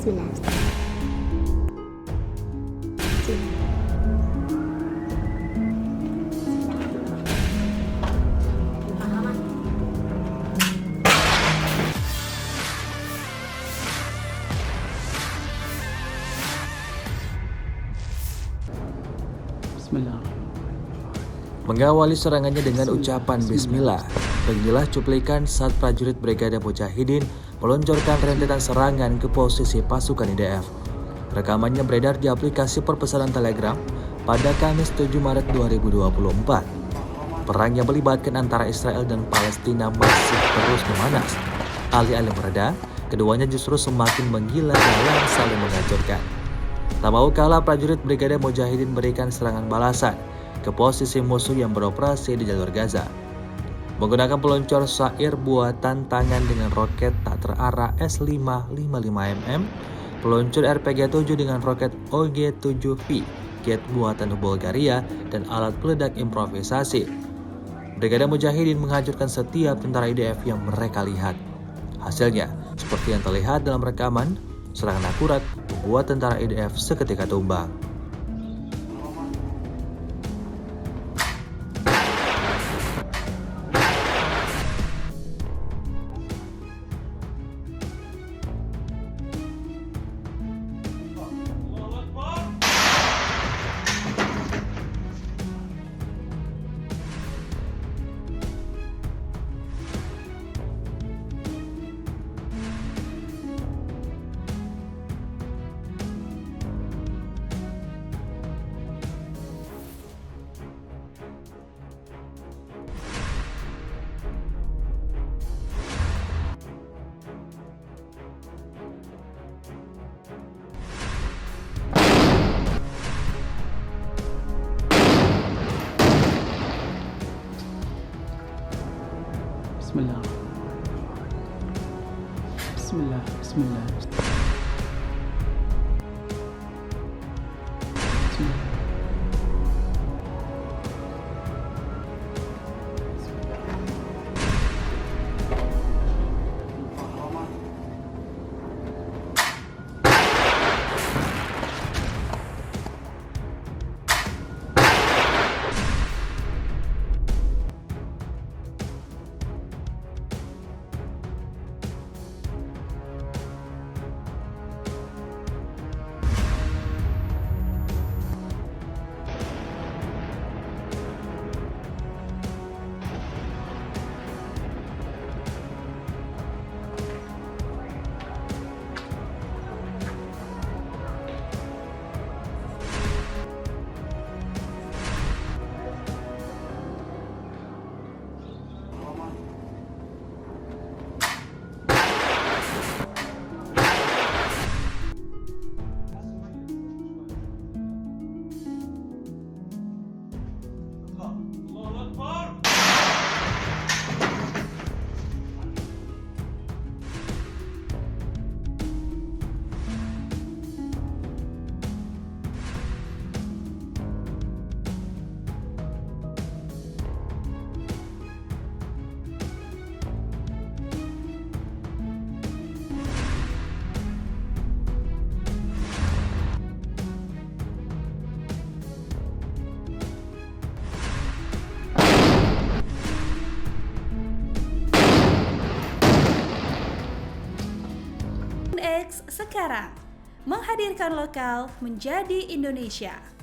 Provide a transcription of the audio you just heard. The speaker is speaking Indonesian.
Bismillah. Bismillah. Mengawali serangannya dengan ucapan Bismillah, beginilah cuplikan saat prajurit Brigade Mujahidin meluncurkan rentetan serangan ke posisi pasukan IDF. Rekamannya beredar di aplikasi perpesanan Telegram pada Kamis 7 Maret 2024. Perang yang melibatkan antara Israel dan Palestina masih terus memanas. Alih-alih mereda, keduanya justru semakin menggila dalam saling menghancurkan. Tak mau kalah, prajurit Brigade Mujahidin berikan serangan balasan ke posisi musuh yang beroperasi di jalur Gaza. Menggunakan peluncur Sair buatan tangan dengan roket tak terarah S555mm, peluncur RPG-7 dengan roket OG-7V, jet buatan Bulgaria, dan alat peledak improvisasi. Brigade Mujahidin menghancurkan setiap tentara IDF yang mereka lihat. Hasilnya, seperti yang terlihat dalam rekaman, serangan akurat membuat tentara IDF seketika tumbang. Bismillah. Bismillah. Bismillah. Bismillah. X sekarang menghadirkan lokal menjadi Indonesia.